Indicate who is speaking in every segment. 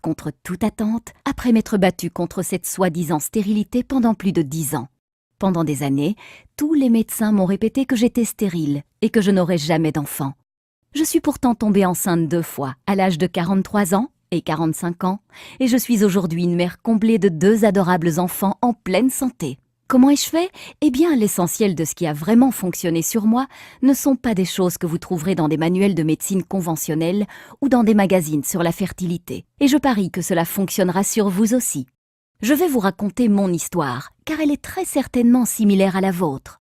Speaker 1: contre toute attente après m'être battue contre cette soi-disant stérilité pendant plus de 10 ans. Pendant des années, tous les médecins m'ont répété que j'étais stérile et que je n'aurais jamais d'enfant. Je suis pourtant tombée enceinte 2 fois, à l'âge de 43 ans et 45 ans, et je suis aujourd'hui une mère comblée de 2 adorables enfants en pleine santé. Comment ai-je fait? Eh bien, l'essentiel de ce qui a vraiment fonctionné sur moi ne sont pas des choses que vous trouverez dans des manuels de médecine conventionnels ou dans des magazines sur la fertilité. Et je parie que cela fonctionnera sur vous aussi. Je vais vous raconter mon histoire, car elle est très certainement similaire à la vôtre.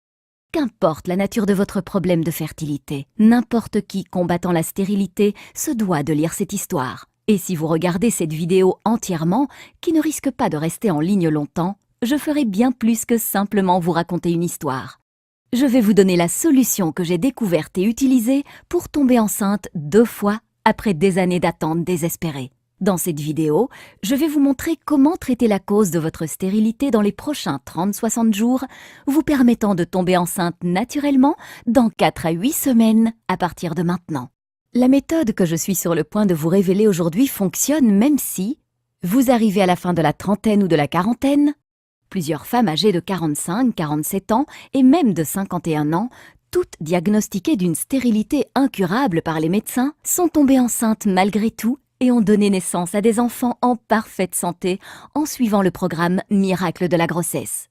Speaker 1: Qu'importe la nature de votre problème de fertilité, n'importe qui combattant la stérilité se doit de lire cette histoire. Et si vous regardez cette vidéo entièrement, qui ne risque pas de rester en ligne longtemps, je ferai bien plus que simplement vous raconter une histoire. Je vais vous donner la solution que j'ai découverte et utilisée pour tomber enceinte 2 fois après des années d'attente désespérée. Dans cette vidéo, je vais vous montrer comment traiter la cause de votre stérilité dans les prochains 30-60 jours, vous permettant de tomber enceinte naturellement dans 4 à 8 semaines à partir de maintenant. La méthode que je suis sur le point de vous révéler aujourd'hui fonctionne même si vous arrivez à la fin de la trentaine ou de la quarantaine. Plusieurs femmes âgées de 45, 47 ans et même de 51 ans, toutes diagnostiquées d'une stérilité incurable par les médecins, sont tombées enceintes malgré tout et ont donné naissance à des enfants en parfaite santé en suivant le programme Miracle de la grossesse.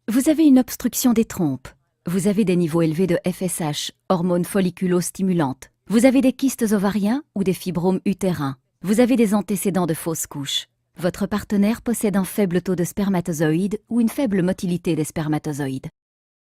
Speaker 1: Vous avez une obstruction des trompes, vous avez des niveaux élevés de FSH, hormones folliculo-stimulantes, vous avez des kystes ovariens ou des fibromes utérins, vous avez des antécédents de fausses couches. Votre partenaire possède un faible taux de spermatozoïdes ou une faible motilité des spermatozoïdes.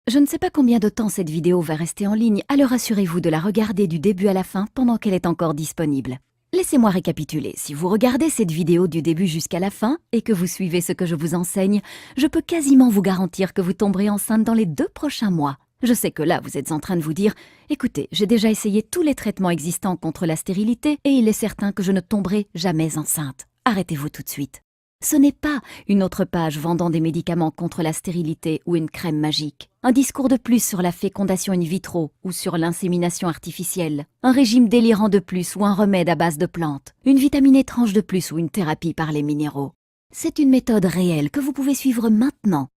Speaker 1: Je ne sais pas combien de temps cette vidéo va rester en ligne, alors assurez-vous de la regarder du début à la fin pendant qu'elle est encore disponible. Laissez-moi récapituler. Si vous regardez cette vidéo du début jusqu'à la fin et que vous suivez ce que je vous enseigne, je peux quasiment vous garantir que vous tomberez enceinte dans les 2 prochains mois. Je sais que là, vous êtes en train de vous dire « Écoutez, j'ai déjà essayé tous les traitements existants contre la stérilité et il est certain que je ne tomberai jamais enceinte. » Arrêtez-vous tout de suite. Ce n'est pas une autre page vendant des médicaments contre la stérilité ou une crème magique. Un discours de plus sur la fécondation in vitro ou sur l'insémination artificielle. Un régime délirant de plus ou un remède à base de plantes. Une vitamine étrange de plus ou une thérapie par les minéraux. C'est une méthode réelle que vous pouvez suivre maintenant.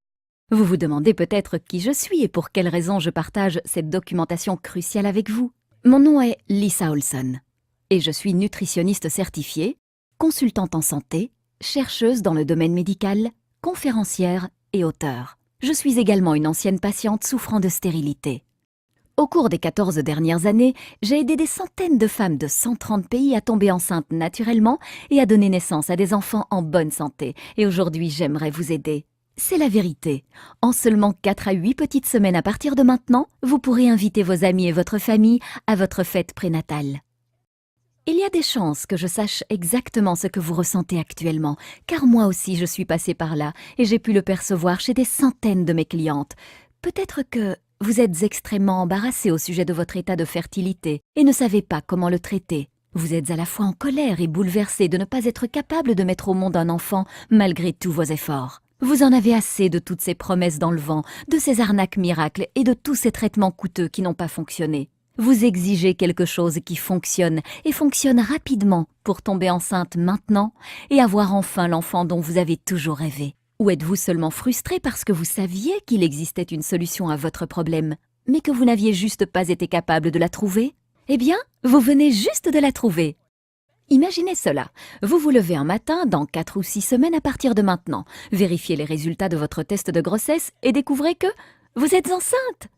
Speaker 1: Vous vous demandez peut-être qui je suis et pour quelles raisons je partage cette documentation cruciale avec vous. Mon nom est Lisa Olson et je suis nutritionniste certifiée, consultante en santé, chercheuse dans le domaine médical, conférencière et auteure. Je suis également une ancienne patiente souffrant de stérilité. Au cours des 14 dernières années, j'ai aidé des centaines de femmes de 130 pays à tomber enceintes naturellement et à donner naissance à des enfants en bonne santé. Et aujourd'hui, j'aimerais vous aider. C'est la vérité. En seulement 4 à 8 petites semaines à partir de maintenant, vous pourrez inviter vos amis et votre famille à votre fête prénatale. Il y a des chances que je sache exactement ce que vous ressentez actuellement, car moi aussi je suis passée par là et j'ai pu le percevoir chez des centaines de mes clientes. Peut-être que vous êtes extrêmement embarrassée au sujet de votre état de fertilité et ne savez pas comment le traiter. Vous êtes à la fois en colère et bouleversée de ne pas être capable de mettre au monde un enfant malgré tous vos efforts. Vous en avez assez de toutes ces promesses dans le vent, de ces arnaques miracles et de tous ces traitements coûteux qui n'ont pas fonctionné. Vous exigez quelque chose qui fonctionne et fonctionne rapidement pour tomber enceinte maintenant et avoir enfin l'enfant dont vous avez toujours rêvé. Ou êtes-vous seulement frustré parce que vous saviez qu'il existait une solution à votre problème, mais que vous n'aviez juste pas été capable de la trouver? Eh bien, vous venez juste de la trouver. Imaginez cela. Vous vous levez un matin dans 4 ou 6 semaines à partir de maintenant, vérifiez les résultats de votre test de grossesse et découvrez que vous êtes enceinte.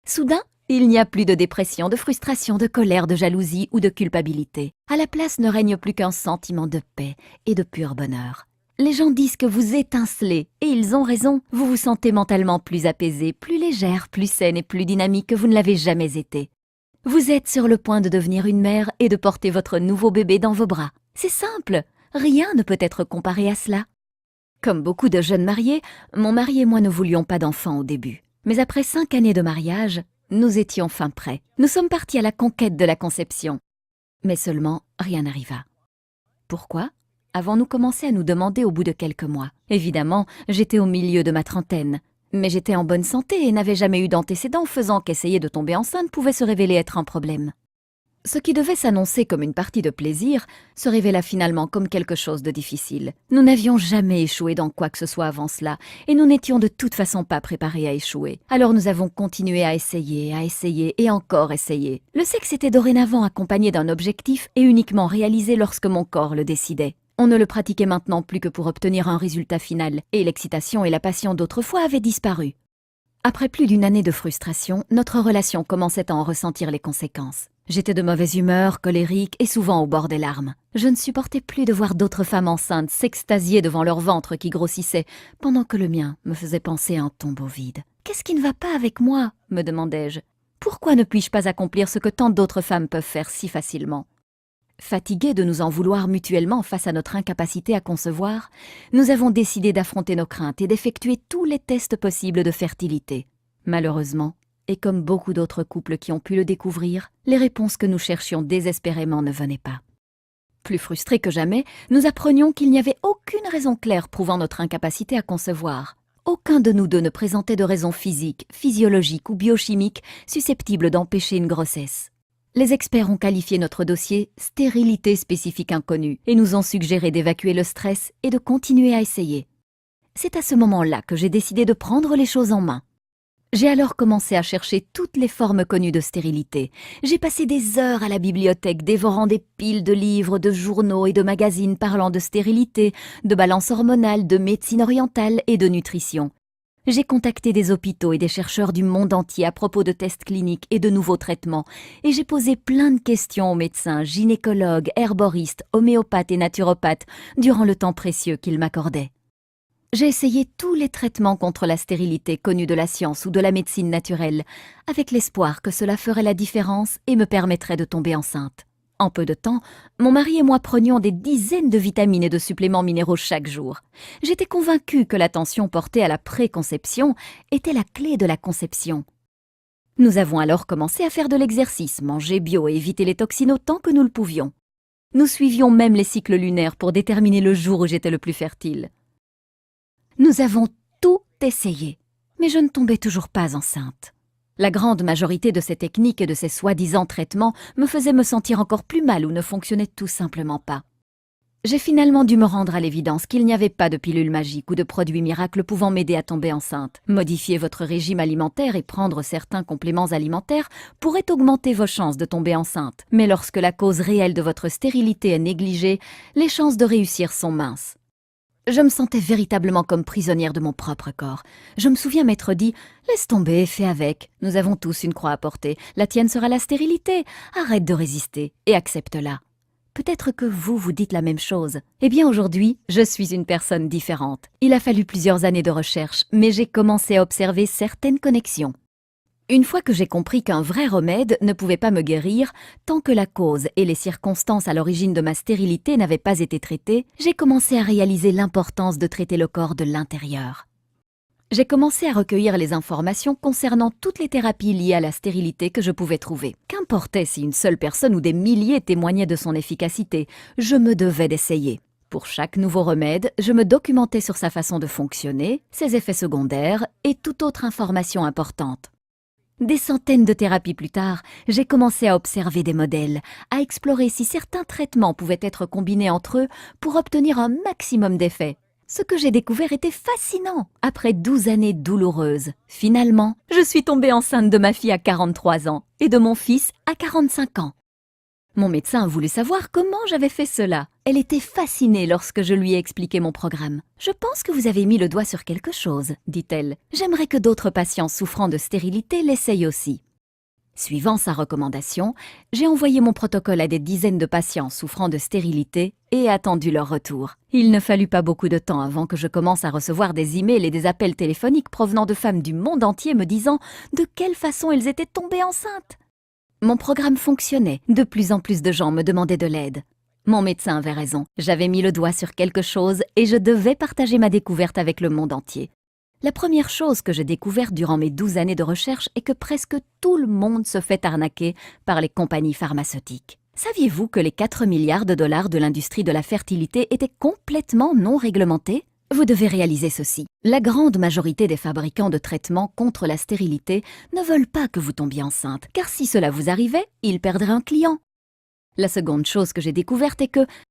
Speaker 1: Soudain, il n'y a plus de dépression, de frustration, de colère, de jalousie ou de culpabilité. À la place ne règne plus qu'un sentiment de paix et de pur bonheur. Les gens disent que vous étincelez, et ils ont raison. Vous vous sentez mentalement plus apaisée, plus légère, plus saine et plus dynamique que vous ne l'avez jamais été. Vous êtes sur le point de devenir une mère et de porter votre nouveau bébé dans vos bras. C'est simple, rien ne peut être comparé à cela. Comme beaucoup de jeunes mariés, mon mari et moi ne voulions pas d'enfants au début. Mais après 5 années de mariage, nous étions fin prêts. Nous sommes partis à la conquête de la conception. Mais seulement, rien n'arriva. Pourquoi ? Avons-nous commencé à nous demander au bout de quelques mois. Évidemment, j'étais au milieu de ma trentaine. Mais j'étais en bonne santé et n'avais jamais eu d'antécédents faisant qu'essayer de tomber enceinte pouvait se révéler être un problème. Ce qui devait s'annoncer comme une partie de plaisir se révéla finalement comme quelque chose de difficile. Nous n'avions jamais échoué dans quoi que ce soit avant cela, et nous n'étions de toute façon pas préparés à échouer. Alors nous avons continué à essayer et encore essayer. Le sexe était dorénavant accompagné d'un objectif et uniquement réalisé lorsque mon corps le décidait. On ne le pratiquait maintenant plus que pour obtenir un résultat final, et l'excitation et la passion d'autrefois avaient disparu. Après plus d'une année de frustration, notre relation commençait à en ressentir les conséquences. J'étais de mauvaise humeur, colérique et souvent au bord des larmes. Je ne supportais plus de voir d'autres femmes enceintes s'extasier devant leur ventre qui grossissait, pendant que le mien me faisait penser à un tombeau vide. « Qu'est-ce qui ne va pas avec moi ?» me demandai-je. « Pourquoi ne puis-je pas accomplir ce que tant d'autres femmes peuvent faire si facilement ?» Fatigués de nous en vouloir mutuellement face à notre incapacité à concevoir, nous avons décidé d'affronter nos craintes et d'effectuer tous les tests possibles de fertilité. Malheureusement, et comme beaucoup d'autres couples qui ont pu le découvrir, les réponses que nous cherchions désespérément ne venaient pas. Plus frustrés que jamais, nous apprenions qu'il n'y avait aucune raison claire prouvant notre incapacité à concevoir. Aucun de nous deux ne présentait de raison physique, physiologique ou biochimique susceptible d'empêcher une grossesse. Les experts ont qualifié notre dossier « stérilité spécifique inconnue » et nous ont suggéré d'évacuer le stress et de continuer à essayer. C'est à ce moment-là que j'ai décidé de prendre les choses en main. J'ai alors commencé à chercher toutes les formes connues de stérilité. J'ai passé des heures à la bibliothèque dévorant des piles de livres, de journaux et de magazines parlant de stérilité, de balance hormonale, de médecine orientale et de nutrition. J'ai contacté des hôpitaux et des chercheurs du monde entier à propos de tests cliniques et de nouveaux traitements, et j'ai posé plein de questions aux médecins, gynécologues, herboristes, homéopathes et naturopathes durant le temps précieux qu'ils m'accordaient. J'ai essayé tous les traitements contre la stérilité connus de la science ou de la médecine naturelle, avec l'espoir que cela ferait la différence et me permettrait de tomber enceinte. En peu de temps, mon mari et moi prenions des dizaines de vitamines et de suppléments minéraux chaque jour. J'étais convaincue que l'attention portée à la préconception était la clé de la conception. Nous avons alors commencé à faire de l'exercice, manger bio et éviter les toxines autant que nous le pouvions. Nous suivions même les cycles lunaires pour déterminer le jour où j'étais le plus fertile. Nous avons tout essayé, mais je ne tombais toujours pas enceinte. La grande majorité de ces techniques et de ces soi-disant traitements me faisaient me sentir encore plus mal ou ne fonctionnaient tout simplement pas. J'ai finalement dû me rendre à l'évidence qu'il n'y avait pas de pilule magique ou de produit miracle pouvant m'aider à tomber enceinte. Modifier votre régime alimentaire et prendre certains compléments alimentaires pourrait augmenter vos chances de tomber enceinte. Mais lorsque la cause réelle de votre stérilité est négligée, les chances de réussir sont minces. Je me sentais véritablement comme prisonnière de mon propre corps. Je me souviens m'être dit « Laisse tomber, fais avec. Nous avons tous une croix à porter. La tienne sera la stérilité. Arrête de résister et accepte-la. » Peut-être que vous vous dites la même chose. Eh bien aujourd'hui, je suis une personne différente. Il a fallu plusieurs années de recherche, mais j'ai commencé à observer certaines connexions. Une fois que j'ai compris qu'un vrai remède ne pouvait pas me guérir, tant que la cause et les circonstances à l'origine de ma stérilité n'avaient pas été traitées, j'ai commencé à réaliser l'importance de traiter le corps de l'intérieur. J'ai commencé à recueillir les informations concernant toutes les thérapies liées à la stérilité que je pouvais trouver. Qu'importait si une seule personne ou des milliers témoignaient de son efficacité, je me devais d'essayer. Pour chaque nouveau remède, je me documentais sur sa façon de fonctionner, ses effets secondaires et toute autre information importante. Des centaines de thérapies plus tard, j'ai commencé à observer des modèles, à explorer si certains traitements pouvaient être combinés entre eux pour obtenir un maximum d'effets. Ce que j'ai découvert était fascinant. Après 12 années douloureuses, finalement, je suis tombée enceinte de ma fille à 43 ans et de mon fils à 45 ans. Mon médecin a voulu savoir comment j'avais fait cela. Elle était fascinée lorsque je lui ai expliqué mon programme. « Je pense que vous avez mis le doigt sur quelque chose, » dit-elle. « J'aimerais que d'autres patients souffrant de stérilité l'essayent aussi. » Suivant sa recommandation, j'ai envoyé mon protocole à des dizaines de patients souffrant de stérilité et attendu leur retour. Il ne fallut pas beaucoup de temps avant que je commence à recevoir des emails et des appels téléphoniques provenant de femmes du monde entier me disant de quelle façon elles étaient tombées enceintes. Mon programme fonctionnait, de plus en plus de gens me demandaient de l'aide. Mon médecin avait raison, j'avais mis le doigt sur quelque chose et je devais partager ma découverte avec le monde entier. La première chose que j'ai découverte durant mes 12 années de recherche est que presque tout le monde se fait arnaquer par les compagnies pharmaceutiques. Saviez-vous que les 4 milliards de dollars de l'industrie de la fertilité étaient complètement non réglementés ? Vous devez réaliser ceci. La grande majorité des fabricants de traitements contre la stérilité ne veulent pas que vous tombiez enceinte, car si cela vous arrivait, ils perdraient un client. La seconde chose que j'ai découverte est que